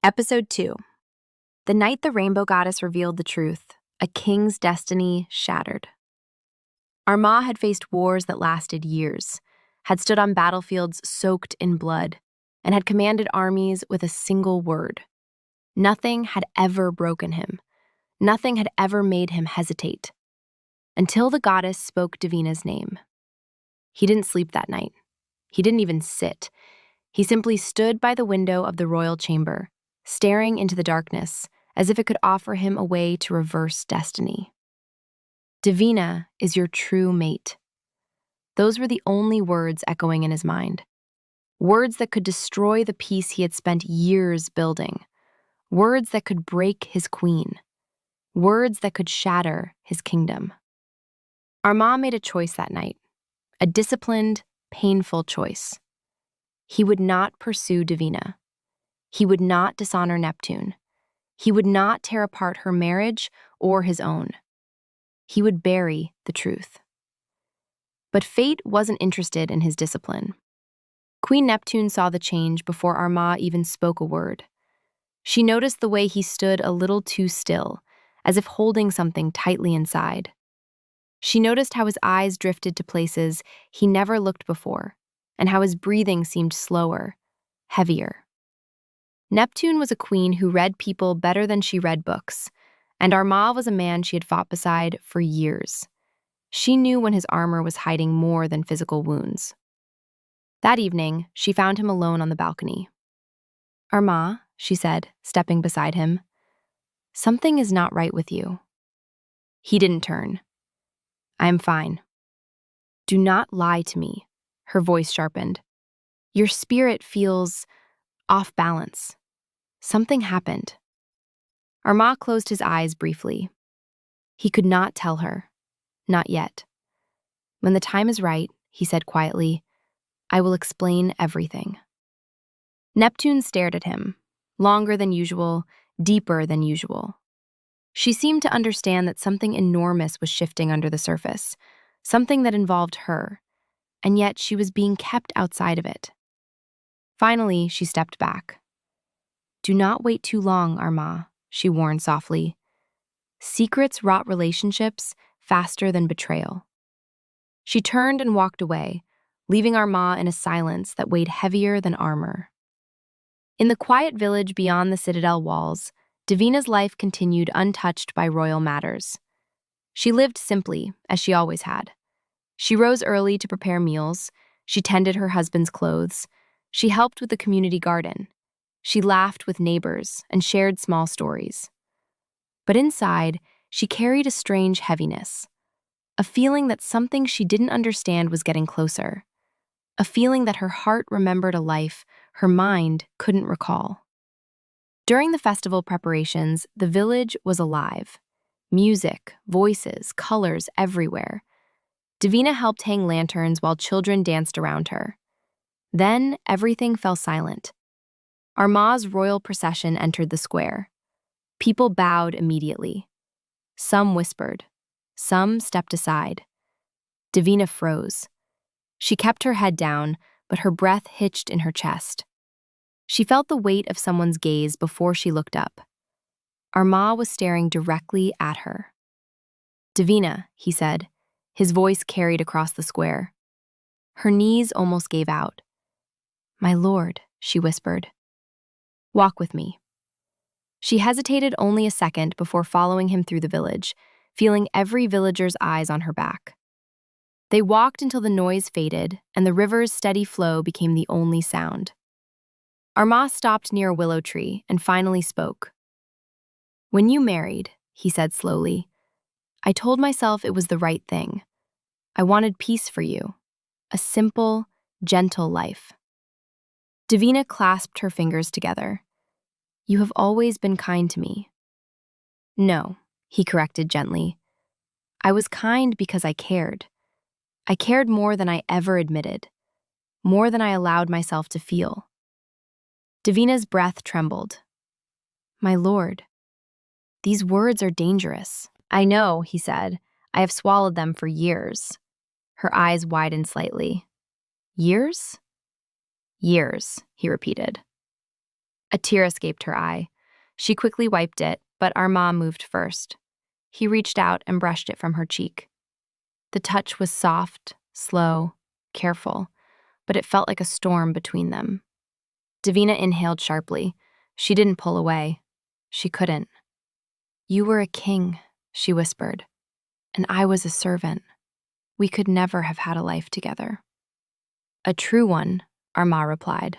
Episode 2. The night the rainbow goddess revealed the truth, a king's destiny shattered. Armah had faced wars that lasted years, had stood on battlefields soaked in blood, and had commanded armies with a single word. Nothing had ever broken him. Nothing had ever made him hesitate. Until the goddess spoke Davina's name. He didn't sleep that night. He didn't even sit. He simply stood by the window of the royal chamber, staring into the darkness as if it could offer him a way to reverse destiny. Davina is your true mate. Those were the only words echoing in his mind. Words that could destroy the peace he had spent years building. Words that could break his queen. Words that could shatter his kingdom. Armah made a choice that night. A disciplined, painful choice. He would not pursue Davina. He would not dishonor Neptune. He would not tear apart her marriage or his own. He would bury the truth. But fate wasn't interested in his discipline. Queen Neptune saw the change before Armah even spoke a word. She noticed the way he stood a little too still, as if holding something tightly inside. She noticed how his eyes drifted to places he never looked before, and how his breathing seemed slower, heavier. Neptune was a queen who read people better than she read books, and Armah was a man she had fought beside for years. She knew when his armor was hiding more than physical wounds. That evening, she found him alone on the balcony. "Armah," she said, stepping beside him, "something is not right with you." He didn't turn. "I am fine." "Do not lie to me," her voice sharpened. "Your spirit feels off balance. Something happened." Armah closed his eyes briefly. He could not tell her. Not yet. "When the time is right," he said quietly, "I will explain everything." Neptune stared at him, longer than usual, deeper than usual. She seemed to understand that something enormous was shifting under the surface, something that involved her, and yet she was being kept outside of it. Finally, she stepped back. "Do not wait too long, Armah," she warned softly. "Secrets rot relationships faster than betrayal." She turned and walked away, leaving Armah in a silence that weighed heavier than armor. In the quiet village beyond the citadel walls, Davina's life continued untouched by royal matters. She lived simply, as she always had. She rose early to prepare meals. She tended her husband's clothes. She helped with the community garden. She laughed with neighbors and shared small stories. But inside, she carried a strange heaviness, a feeling that something she didn't understand was getting closer, a feeling that her heart remembered a life her mind couldn't recall. During the festival preparations, the village was alive. Music, voices, colors everywhere. Davina helped hang lanterns while children danced around her. Then everything fell silent. Armah's royal procession entered the square. People bowed immediately. Some whispered. Some stepped aside. Davina froze. She kept her head down, but her breath hitched in her chest. She felt the weight of someone's gaze before she looked up. Armah was staring directly at her. "Davina," he said, his voice carried across the square. Her knees almost gave out. "My lord," she whispered. "Walk with me." She hesitated only a second before following him through the village, feeling every villager's eyes on her back. They walked until the noise faded and the river's steady flow became the only sound. Armah stopped near a willow tree and finally spoke. "When you married," he said slowly, "I told myself it was the right thing. I wanted peace for you, a simple, gentle life." Davina clasped her fingers together. "You have always been kind to me." "No," he corrected gently. "I was kind because I cared. I cared more than I ever admitted, more than I allowed myself to feel." Davina's breath trembled. "My lord, these words are dangerous." "I know," he said. "I have swallowed them for years." Her eyes widened slightly. "Years?" "Years," he repeated. A tear escaped her eye. She quickly wiped it, but Armah moved first. He reached out and brushed it from her cheek. The touch was soft, slow, careful, but it felt like a storm between them. Davina inhaled sharply. She didn't pull away. She couldn't. "You were a king," she whispered, "and I was a servant. We could never have had a life together." "A true one," Armah replied,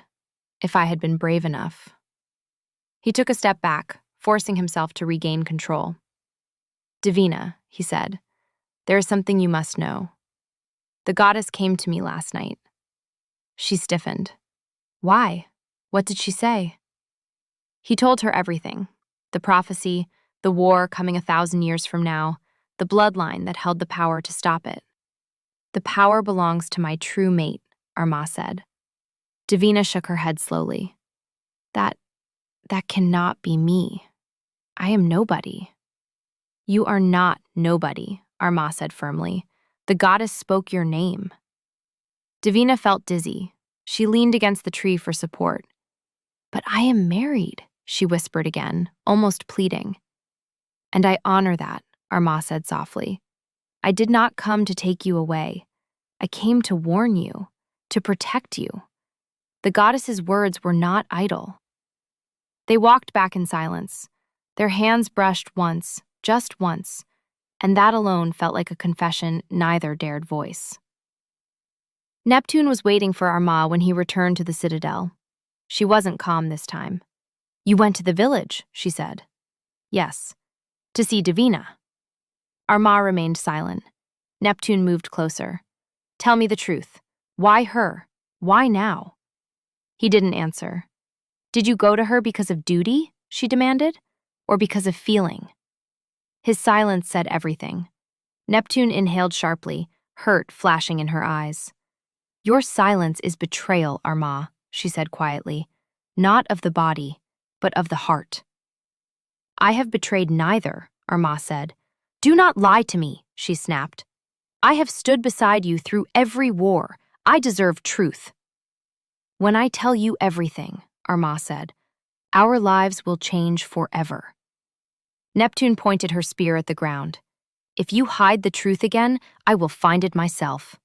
"if I had been brave enough." He took a step back, forcing himself to regain control. "Davina," he said, "there is something you must know. The goddess came to me last night." She stiffened. "Why? What did she say?" He told her everything. The prophecy, the war coming 1,000 years from now, the bloodline that held the power to stop it. "The power belongs to my true mate," Armah said. Davina shook her head slowly. That cannot be me. I am nobody." "You are not nobody," Armah said firmly. "The goddess spoke your name." Davina felt dizzy. She leaned against the tree for support. "But I am married," she whispered again, almost pleading. "And I honor that," Armah said softly. "I did not come to take you away. I came to warn you, to protect you." The goddess's words were not idle. They walked back in silence. Their hands brushed once, just once, and that alone felt like a confession neither dared voice. Neptune was waiting for Armah when he returned to the citadel. She wasn't calm this time. "You went to the village," she said. "Yes, to see Davina." Armah remained silent. Neptune moved closer. "Tell me the truth. Why her? Why now?" He didn't answer. "Did you go to her because of duty?" she demanded, "or because of feeling?" His silence said everything. Neptune inhaled sharply, hurt flashing in her eyes. "Your silence is betrayal, Armah," she said quietly. "Not of the body, but of the heart." "I have betrayed neither," Armah said. "Do not lie to me," she snapped. "I have stood beside you through every war. I deserve truth." "When I tell you everything," Armah said, "our lives will change forever." Neptune pointed her spear at the ground. "If you hide the truth again, I will find it myself."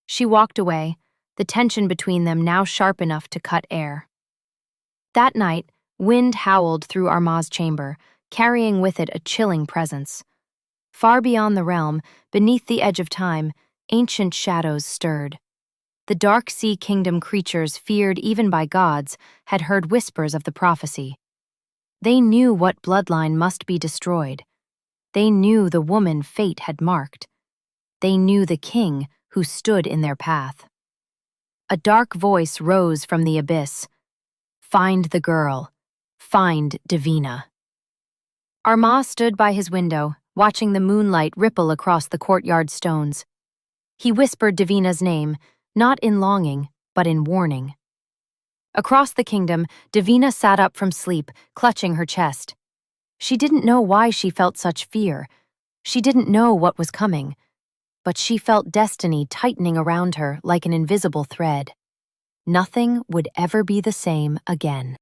She walked away, the tension between them now sharp enough to cut air. That night, wind howled through Armah's chamber, carrying with it a chilling presence. Far beyond the realm, beneath the edge of time, ancient shadows stirred. The dark sea kingdom creatures feared even by gods had heard whispers of the prophecy. They knew what bloodline must be destroyed. They knew the woman fate had marked. They knew the king who stood in their path. A dark voice rose from the abyss. "Find the girl. Find Davina." Armah stood by his window, watching the moonlight ripple across the courtyard stones. He whispered Davina's name, not in longing, but in warning. Across the kingdom, Davina sat up from sleep, clutching her chest. She didn't know why she felt such fear. She didn't know what was coming. But she felt destiny tightening around her like an invisible thread. Nothing would ever be the same again.